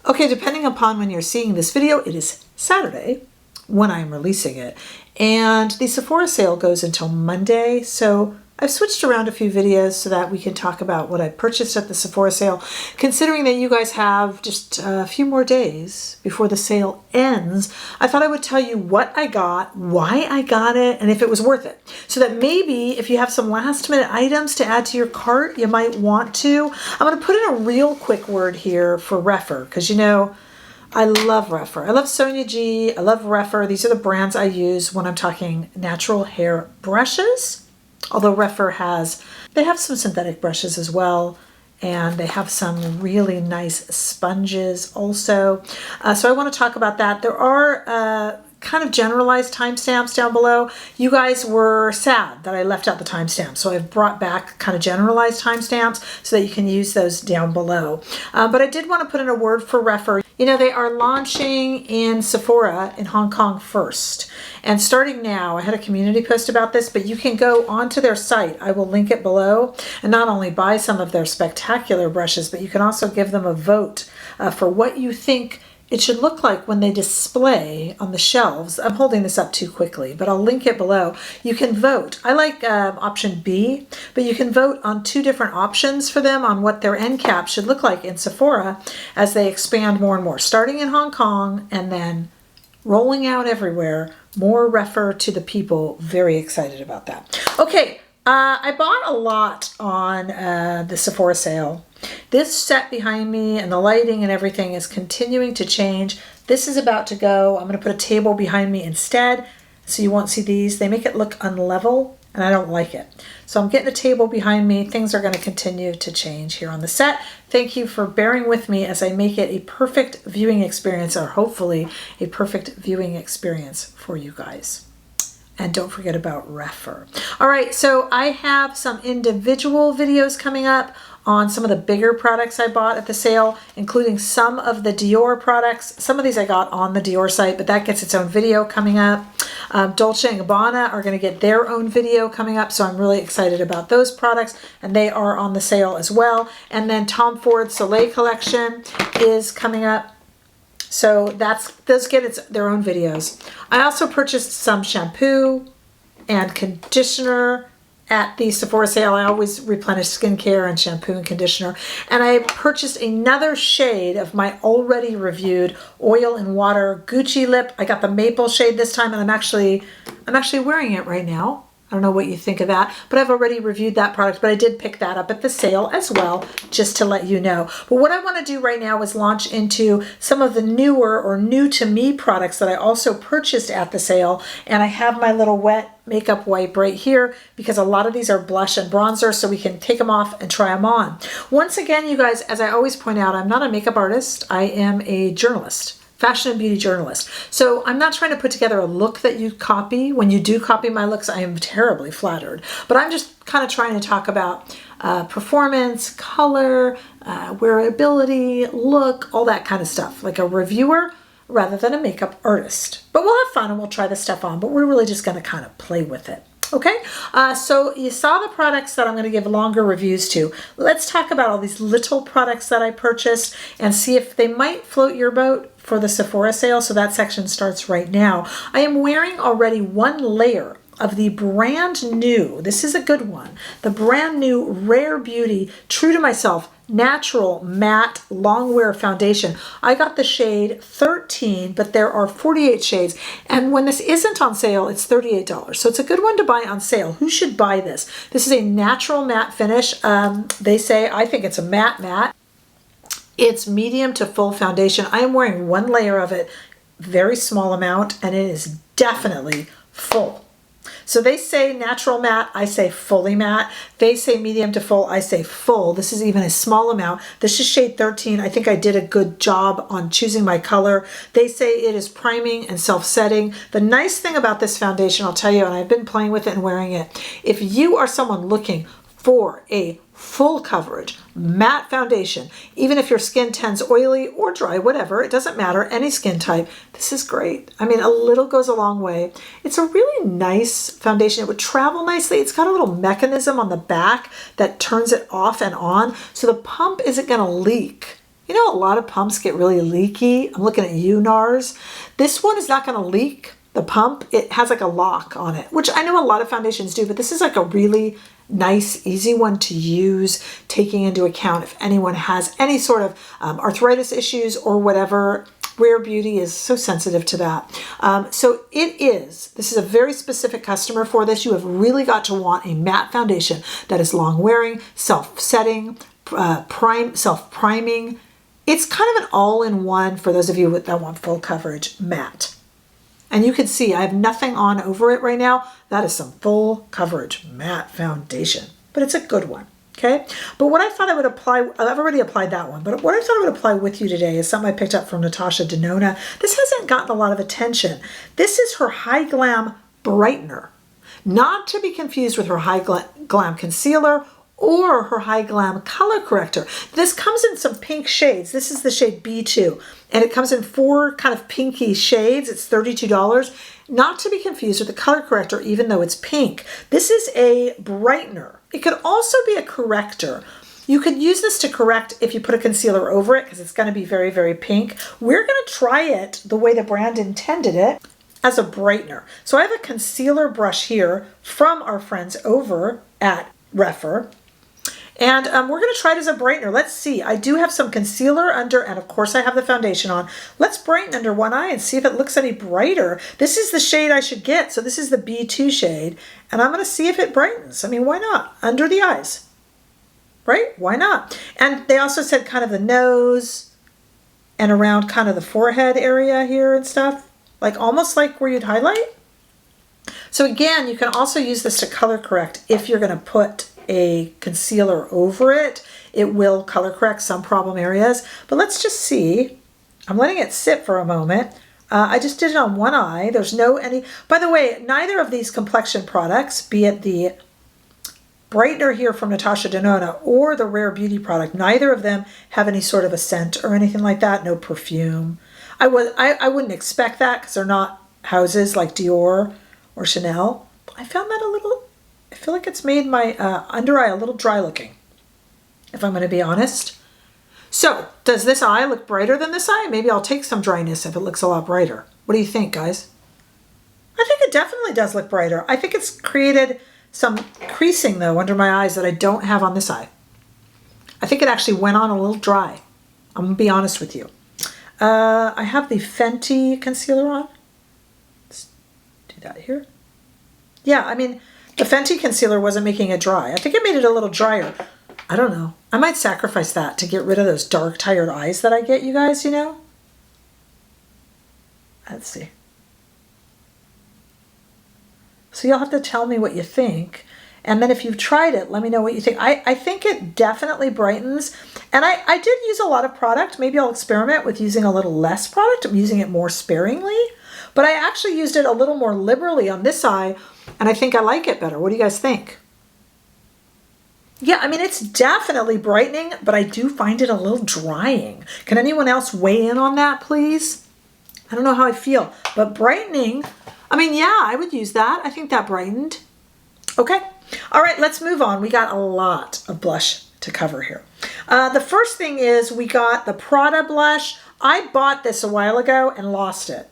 Okay, depending upon when you're seeing this video, it is Saturday when I'm releasing it. And the Sephora sale goes until Monday, so I've switched around a few videos so that we can talk about what I purchased at the Sephora sale, considering that you guys have just a few more days before the sale ends. I thought I would tell you what I got, why I got it, and if it was worth it. So that maybe if you have some last minute items to add to your cart, you might want to. I'm going to put in a real quick word here for REPHR, because you know, I love REPHR. I love Sonia G. I love REPHR. These are the brands I use when I'm talking natural hair brushes. Although REPHR they have some synthetic brushes as well, and they have some really nice sponges also. So I want to talk about that. There are kind of generalized timestamps down below. You guys were sad that I left out the timestamps, so I've brought back kind of generalized timestamps so that you can use those down below. But I did want to put in a word for REPHR. You know, they are launching in Sephora in Hong Kong first. And starting now, I had a community post about this, but you can go onto their site. I will link it below, and not only buy some of their spectacular brushes, but you can also give them a vote for what you think it should look like when they display on the shelves. I'm holding this up too quickly, but I'll link it below. You can vote. I like option B, but you can vote on two different options for them on what their end cap should look like in Sephora as they expand more and more, starting in Hong Kong and then rolling out everywhere. More REPHR to the people. Very excited about that. Okay, I bought a lot on the Sephora sale. This set behind me and the lighting and everything is continuing to change. This is about to go. I'm going to put a table behind me instead so you won't see these. They make it look unlevel and I don't like it. So I'm getting a table behind me. Things are going to continue to change here on the set. Thank you for bearing with me as I make it a perfect viewing experience, or hopefully a perfect viewing experience for you guys. And don't forget about REPHR. All right, so I have some individual videos coming up on some of the bigger products I bought at the sale, including some of the Dior products. Some of these I got on the Dior site, but that gets its own video coming up. Dolce & Gabbana are going to get their own video coming up, so I'm really excited about those products, and they are on the sale as well. And then Tom Ford Soleil collection is coming up. So those get their own videos. I also purchased some shampoo and conditioner at the Sephora sale. I always replenish skincare and shampoo and conditioner. And I purchased another shade of my already reviewed Oil and Water Gucci lip. I got the maple shade this time, and I'm actually wearing it right now. I don't know what you think of that, but I've already reviewed that product, but I did pick that up at the sale as well, just to let you know. But what I want to do right now is launch into some of the newer or new to me products that I also purchased at the sale. And I have my little wet makeup wipe right here because a lot of these are blush and bronzer, so we can take them off and try them on. Once again, you guys, as I always point out, I'm not a makeup artist. I am a journalist. Fashion and beauty journalist. So I'm not trying to put together a look that you copy. When you do copy my looks, I am terribly flattered. But I'm just kind of trying to talk about performance, color, wearability, look, all that kind of stuff, like a reviewer rather than a makeup artist. But we'll have fun and we'll try this stuff on, but we're really just going to kind of play with it. Okay, so you saw the products that I'm going to give longer reviews to. Let's talk about all these little products that I purchased and see if they might float your boat for the Sephora sale. So that section starts right now. I am wearing already one layer of the brand new, this is a good one, the brand new Rare Beauty True to Myself Natural Matte Long Wear Foundation. I got the shade 13, but there are 48 shades. And when this isn't on sale, it's $38. So it's a good one to buy on sale. Who should buy this? This is a natural matte finish. They say, I think it's a matte. It's medium to full foundation. I am wearing one layer of it, very small amount, and it is definitely full. So they say natural matte, I say fully matte. They say medium to full, I say full. This is even a small amount. This is shade 13. I think I did a good job on choosing my color. They say it is priming and self-setting. The nice thing about this foundation, I'll tell you, and I've been playing with it and wearing it, if you are someone looking for a full coverage matte foundation, even if your skin tends oily or dry, whatever, it doesn't matter, any skin type, this is great. I mean, a little goes a long way. It's a really nice foundation. It would travel nicely. It's got a little mechanism on the back that turns it off and on, so the pump isn't going to leak You know, a lot of pumps get really leaky. I'm looking at you, NARS. This one is not going to leak. The pump, it has like a lock on it, which I know a lot of foundations do, but this is like a really nice, easy one to use, taking into account if anyone has any sort of arthritis issues or whatever. Rare Beauty is so sensitive to that. So this is a very specific customer for this. You have really got to want a matte foundation that is long wearing, self-setting, self-priming. It's kind of an all-in-one for those of you that want full coverage matte. And you can see I have nothing on over it right now. That is some full coverage matte foundation, but it's a good one. Okay, but what I thought I would apply, I've already applied that one, but what I thought I would apply with you today is something I picked up from Natasha Denona. This hasn't gotten a lot of attention. This is her Hyglam Brightener, not to be confused with her Hyglam Concealer or her Hyglam Color Corrector. This comes in some pink shades. This is the shade B2, and it comes in 4 kind of pinky shades. It's $32. Not to be confused with the Color Corrector, even though it's pink. This is a brightener. It could also be a corrector. You could use this to correct if you put a concealer over it because it's going to be very, very pink. We're going to try it the way the brand intended it, as a brightener. So I have a concealer brush here from our friends over at REPHR. And we're going to try it as a brightener. Let's see. I do have some concealer under, and of course I have the foundation on. Let's brighten under one eye and see if it looks any brighter. This is the shade I should get. So this is the B2 shade. And I'm going to see if it brightens. I mean, why not? Under the eyes. Right? Why not? And they also said kind of the nose and around kind of the forehead area here and stuff. Like almost like where you'd highlight. So again, you can also use this to color correct if you're going to put a concealer over it. It will color correct some problem areas, but let's just see. I'm letting it sit for a moment. I just did it on one eye. There's by the way, neither of these Complexion products, be it the brightener here from Natasha Denona or the Rare Beauty product, neither of them have any sort of a scent or anything like that. No perfume. I wouldn't expect that because they're not houses like Dior or Chanel. I found that I feel like it's made my under eye a little dry looking, if I'm going to be honest. So, does this eye look brighter than this eye? Maybe I'll take some dryness if it looks a lot brighter. What do you think, guys? I think it definitely does look brighter. I think it's created some creasing, though, under my eyes that I don't have on this eye. I think it actually went on a little dry. I'm going to be honest with you. I have the Fenty concealer on. Let's do that here. Yeah, I mean, the Fenty concealer wasn't making it dry. I think it made it a little drier. I don't know. I might sacrifice that to get rid of those dark, tired eyes that I get, you guys, you know? Let's see. So you'll have to tell me what you think. And then if you've tried it, let me know what you think. I think it definitely brightens. And I did use a lot of product. Maybe I'll experiment with using a little less product. I'm using it more sparingly. But I actually used it a little more liberally on this eye. And I think I like it better. What do you guys think? Yeah, I mean, it's definitely brightening, but I do find it a little drying. Can anyone else weigh in on that, please? I don't know how I feel, but brightening, I mean, yeah, I would use that. I think that brightened. Okay. All right, let's move on. We got a lot of blush to cover here. The first thing is we got the Prada blush. I bought this a while ago and lost it.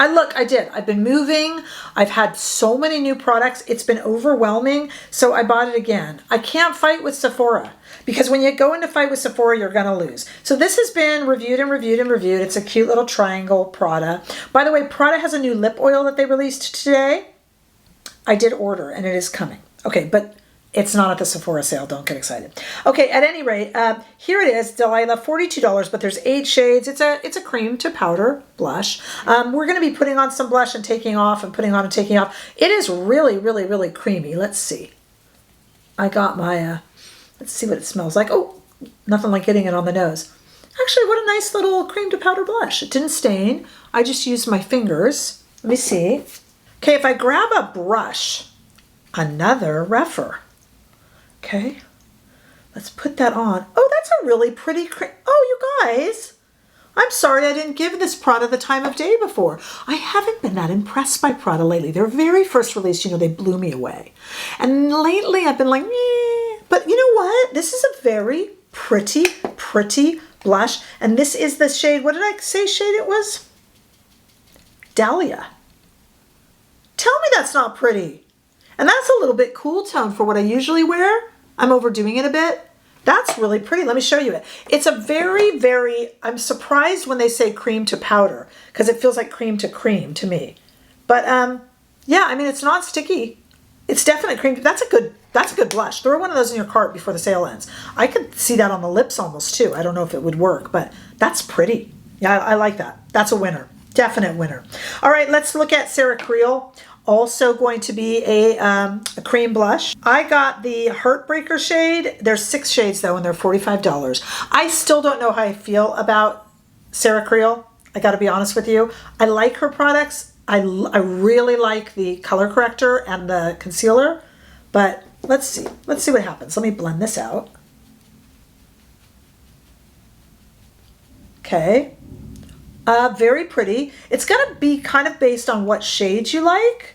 I did. I've been moving. I've had so many new products. It's been overwhelming. So I bought it again. I can't fight with Sephora because when you go into fight with Sephora, you're going to lose. So this has been reviewed and reviewed and reviewed. It's a cute little triangle Prada. By the way, Prada has a new lip oil that they released today. I did order and it is coming. Okay, but it's not at the Sephora sale. Don't get excited. Okay, at any rate, here it is, Dahlia, $42, but there's 8 shades. It's a cream to powder blush. We're going to be putting on some blush and taking off and putting on and taking off. It is really, really, really creamy. Let's see. I got my, let's see what it smells like. Oh, nothing like getting it on the nose. Actually, what a nice little cream to powder blush. It didn't stain. I just used my fingers. Let me see. Okay, if I grab a brush, another REPHR. Okay, let's put that on. Oh, that's a really pretty cream. Oh, you guys, I'm sorry I didn't give this Prada the time of day before. I haven't been that impressed by Prada lately. Their very first release, you know, they blew me away. And lately I've been like, meh. But you know what? This is a very pretty blush. And this is the shade, what did I say shade it was? Dahlia. Tell me that's not pretty. And that's a little bit cool tone for what I usually wear. I'm overdoing it a bit. That's really pretty. Let me show you it. It's a very, very, I'm surprised when they say cream to powder because it feels like cream to cream to me. But yeah, I mean, it's not sticky. It's definitely cream. That's a good blush. Throw one of those in your cart before the sale ends. I could see that on the lips almost too. I don't know if it would work, but that's pretty. Yeah, I like that. That's a winner. Definite winner. All right, let's look at Sarah Creal. Also going to be a cream blush. I got the Heartbreaker shade. There's 6 shades though, and they're $45. I still don't know how I feel about Sarah Creal. I gotta be honest with you. I like her products. I really like the color corrector and the concealer, but let's see. Let's see what happens. Let me blend this out. Okay. Very pretty. It's gonna be kind of based on what shades you like.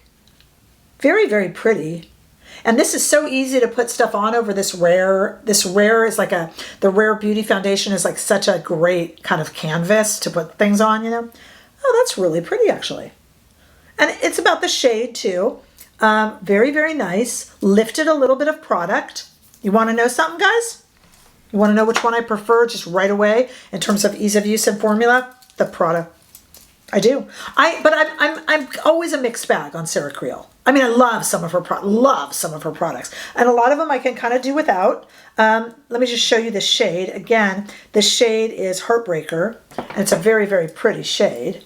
Very, very pretty. And this is so easy to put stuff on over this Rare. This Rare is like the Rare Beauty Foundation is like such a great kind of canvas to put things on, you know. Oh, that's really pretty actually. And it's about the shade too. Very, very nice. Lifted a little bit of product. You want to know something, guys? You want to know which one I prefer just right away in terms of ease of use and formula? The Prada. I do. But I'm always a mixed bag on Sarah Creal. I mean, I love some of her products, and a lot of them I can kind of do without. Let me just show you the shade again. The shade is Heartbreaker, and it's a very, very pretty shade.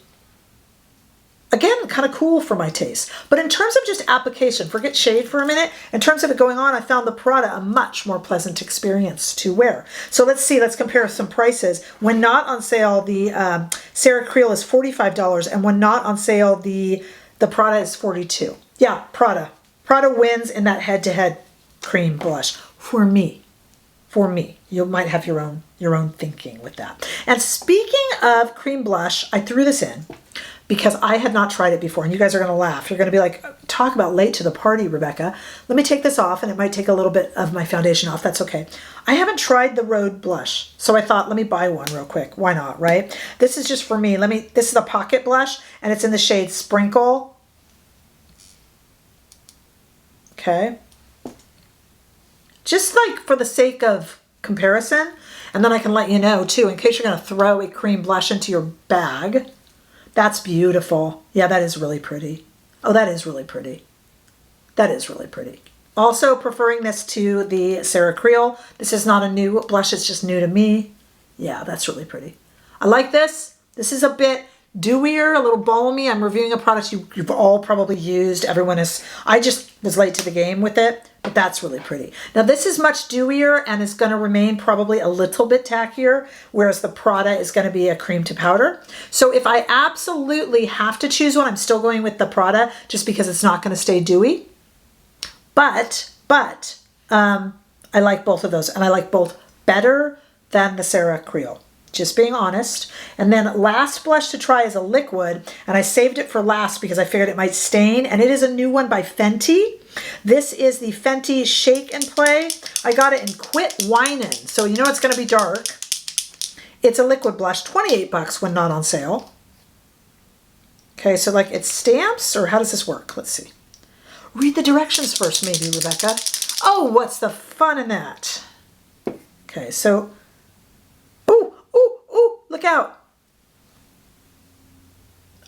Again, kind of cool for my taste. But in terms of just application, forget shade for a minute. In terms of it going on, I found the Prada a much more pleasant experience to wear. So let's see, let's compare some prices. When not on sale, the Sarah Creal is $45, and when not on sale, the Prada is $42. Yeah, Prada. Prada wins in that head-to-head cream blush for me. For me. You might have your own thinking with that. And speaking of cream blush, I threw this in because I had not tried it before, and you guys are going to laugh. You're going to be like, talk about late to the party, Rebecca. Let me take this off, and it might take a little bit of my foundation off. That's okay. I haven't tried the Rhode blush, so I thought, let me buy one real quick. Why not, right? This is just for me. This is a pocket blush, and it's in the shade Sprinkle. Okay. Just like for the sake of comparison, and then I can let you know too, in case you're going to throw a cream blush into your bag. That's beautiful. Yeah, that is really pretty. Oh, that is really pretty. That is really pretty. Also preferring this to the Sarah Creal. This is not a new blush, it's just new to me. Yeah, that's really pretty. I like this. This is a bit dewier, a little balmy. I'm reviewing a product you've all probably used. I just was late to the game with it, but that's really pretty. Now this is much dewier and is going to remain probably a little bit tackier, whereas the Prada is going to be a cream to powder. So if I absolutely have to choose one, I'm still going with the Prada just because it's not going to stay dewy. But I like both of those, and I like both better than the Sarah Creal. Just being honest. And then last blush to try is a liquid, and I saved it for last because I figured it might stain, and it is a new one by Fenty. This is the Fenty Shake and Play. I got it in Quit Whinin', so you know it's going to be dark. It's a liquid blush, $28 when not on sale. Okay, so like it stamps, or how does this work? Let's see. Read the directions first, maybe, Rebecca. Oh, what's the fun in that? Okay, so look out.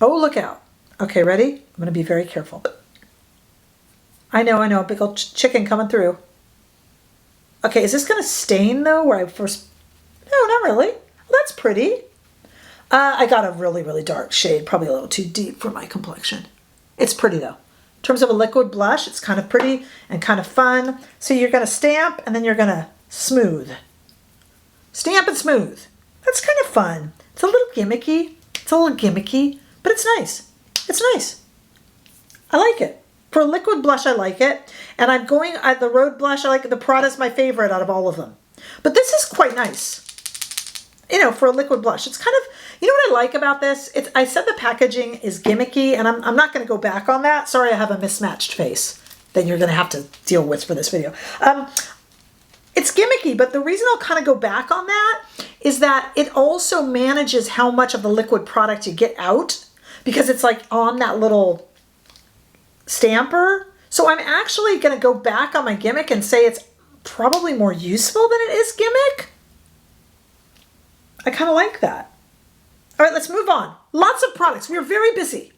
Oh, look out. Okay, ready? I'm going to be very careful. I know, big old chicken coming through. Okay, is this going to stain though where I first... No, not really. Well, that's pretty. I got a really, really dark shade, probably a little too deep for my complexion. It's pretty though. In terms of a liquid blush, it's kind of pretty and kind of fun. So you're going to stamp and then you're going to smooth. Stamp and smooth. That's kind of fun. It's a little gimmicky. But it's nice. It's nice. I like it. For a liquid blush, I like it. And I'm going at the Rhode blush. I like the Prada's my favorite out of all of them. But this is quite nice. You know, for a liquid blush. It's kind of, you know what I like about this? I said the packaging is gimmicky, and I'm not going to go back on that. Sorry, I have a mismatched face that you're going to have to deal with for this video. It's gimmicky, but the reason I'll kind of go back on that is that it also manages how much of the liquid product you get out, because it's like on that little stamper. So I'm actually going to go back on my gimmick and say it's probably more useful than it is gimmick. I kind of like that. All right, let's move on. Lots of products. We are very busy.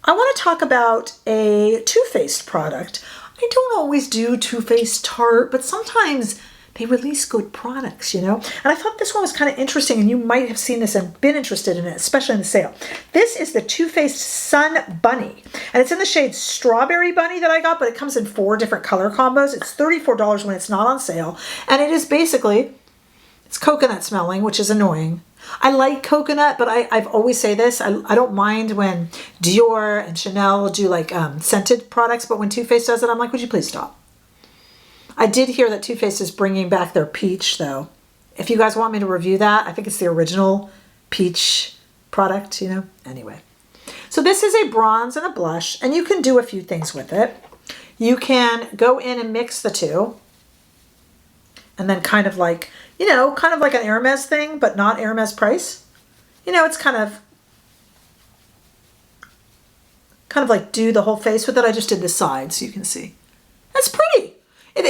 I want to talk about a Too Faced product. I don't always do Too Faced Tarte, but sometimes they release good products, you know? And I thought this one was kind of interesting, and you might have seen this and been interested in it, especially in the sale. This is the Too Faced Sun Bunny, and it's in the shade Strawberry Bunny that I got, but it comes in 4 different color combos. It's $34 when it's not on sale, and it is basically, it's coconut smelling, which is annoying. I like coconut, but I've always say this, I don't mind when Dior and Chanel do like scented products, but when Too Faced does it, I'm like, would you please stop? I did hear that Too Faced is bringing back their peach, though. If you guys want me to review that, I think it's the original peach product, you know? Anyway. So this is a bronze and a blush, and you can do a few things with it. You can go in and mix the two, and then kind of like, you know, kind of like an Hermes thing, but not Hermes price. You know, it's kind of like do the whole face with it. I just did the side so you can see. That's pretty. And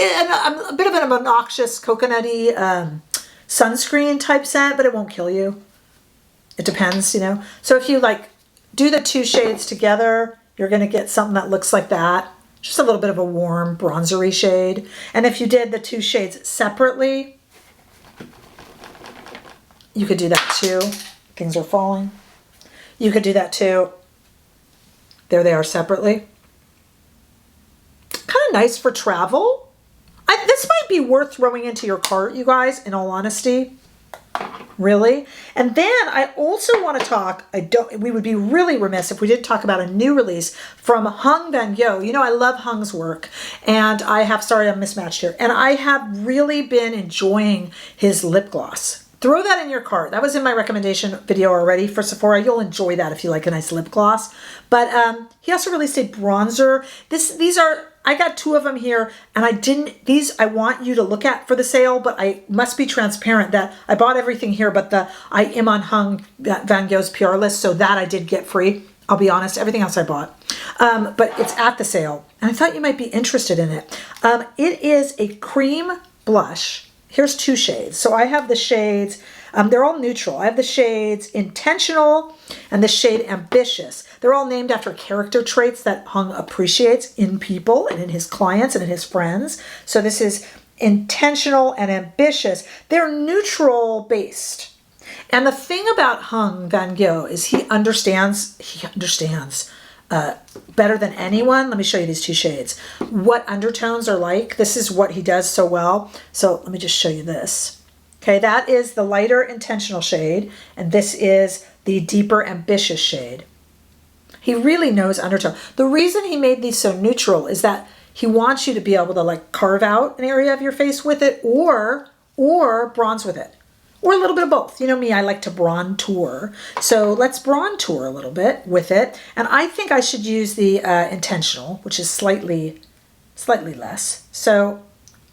a bit of an obnoxious coconutty sunscreen type scent, but it won't kill you. It depends, you know. So if you like do the 2 shades together, you're going to get something that looks like that. Just a little bit of a warm bronzery shade. And if you did the 2 shades separately, you could do that too. Things are falling. You could do that too. There they are separately. Kind of nice for travel. This might be worth throwing into your cart, you guys, in all honesty. Really. And then I also want to talk, we would be really remiss if we didn't talk about a new release from Vanngo. You know, I love Hung's work, and sorry, I'm mismatched here. And I have really been enjoying his lip gloss. Throw that in your cart. That was in my recommendation video already for Sephora. You'll enjoy that if you like a nice lip gloss. But he also released a bronzer. I got 2 of them here, and I want you to look at for the sale, but I must be transparent that I bought everything here, but I am on Vanngo's PR list, so that I did get free. I'll be honest, everything else I bought. But it's at the sale, and I thought you might be interested in it. It is a cream blush. Here's 2 shades. So I have the shades, they're all neutral. I have the shades Intentional and the shade Ambitious. They're all named after character traits that Hung appreciates in people and in his clients and in his friends. So this is Intentional and Ambitious. They're neutral based. And the thing about Vanngo is he understands better than anyone. Let me show you these 2 shades. What undertones are like. This is what he does so well. So let me just show you this. Okay, that is the lighter Intentional shade, and this is the deeper Ambitious shade. He really knows undertone. The reason he made these so neutral is that he wants you to be able to like carve out an area of your face with it, or bronze with it. Or a little bit of both. You know me, I like to bronzer. So let's bronzer a little bit with it. And I think I should use the Intentional, which is slightly less. So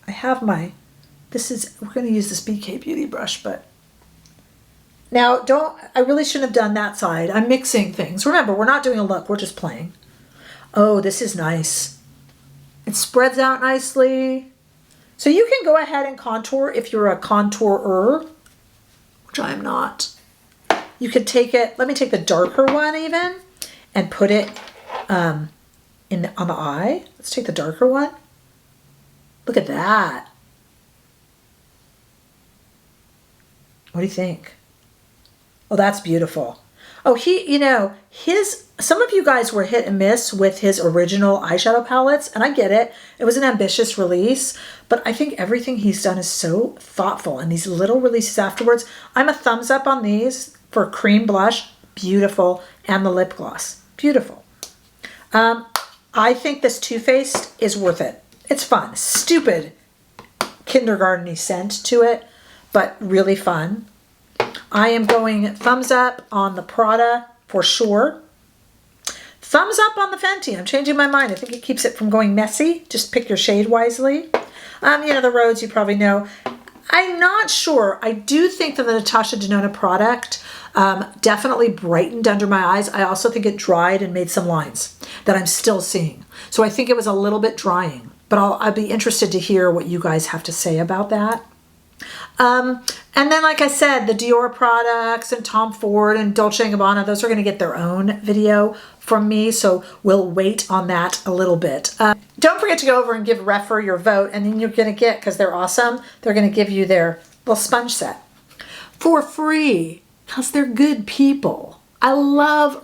I have we're going to use this BK Beauty brush, but now I really shouldn't have done that side. I'm mixing things. Remember, we're not doing a look, we're just playing. Oh, this is nice. It spreads out nicely. So you can go ahead and contour if you're a contourer, which I am not. You could take it, let me take the darker one even, and put it on the eye. Let's take the darker one. Look at that. What do you think? Oh, that's beautiful. Oh, some of you guys were hit and miss with his original eyeshadow palettes, and I get it. It was an ambitious release, but I think everything he's done is so thoughtful, and these little releases afterwards, I'm a thumbs up on these for cream blush, beautiful, and the lip gloss, beautiful. I think this Too Faced is worth it. It's fun, stupid kindergarten-y scent to it, but really fun. I am going thumbs up on the Prada for sure. Thumbs up on the Fenty. I'm changing my mind. I think it keeps it from going messy. Just pick your shade wisely. The Rhodes you probably know. I'm not sure. I do think that the Natasha Denona product definitely brightened under my eyes. I also think it dried and made some lines that I'm still seeing. So I think it was a little bit drying, but I'd be interested to hear what you guys have to say about that. And then, like I said, the Dior products and Tom Ford and Dolce & Gabbana, those are going to get their own video from me, so we'll wait on that a little bit. Don't forget to go over and give REPHR your vote, and then you're going to get, because they're awesome, they're going to give you their little sponge set for free, because they're good people. I love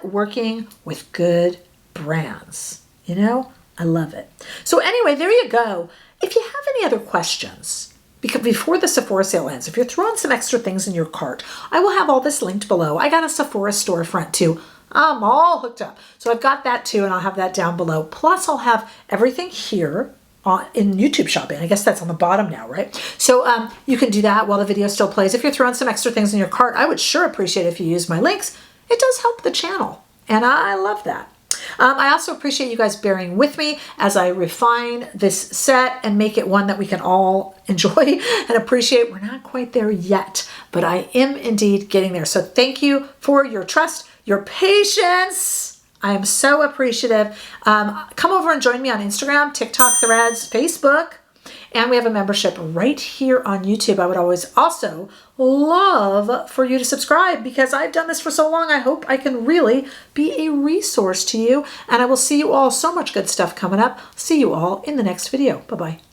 working with good brands. I love it. So anyway, there you go. If you have any other questions, because before the Sephora sale ends, if you're throwing some extra things in your cart, I will have all this linked below. I got a Sephora storefront too. I'm all hooked up. So I've got that too, and I'll have that down below. Plus I'll have everything here in YouTube shopping. I guess that's on the bottom now, right? So you can do that while the video still plays. If you're throwing some extra things in your cart, I would sure appreciate it if you use my links. It does help the channel, and I love that. I also appreciate you guys bearing with me as I refine this set and make it one that we can all enjoy and appreciate. We're not quite there yet, but I am indeed getting there. So thank you for your trust, your patience. I am so appreciative. Come over and join me on Instagram, TikTok, Threads, Facebook. And we have a membership right here on YouTube. I would always also love for you to subscribe, because I've done this for so long. I hope I can really be a resource to you. And I will see you all. So much good stuff coming up. See you all in the next video. Bye-bye.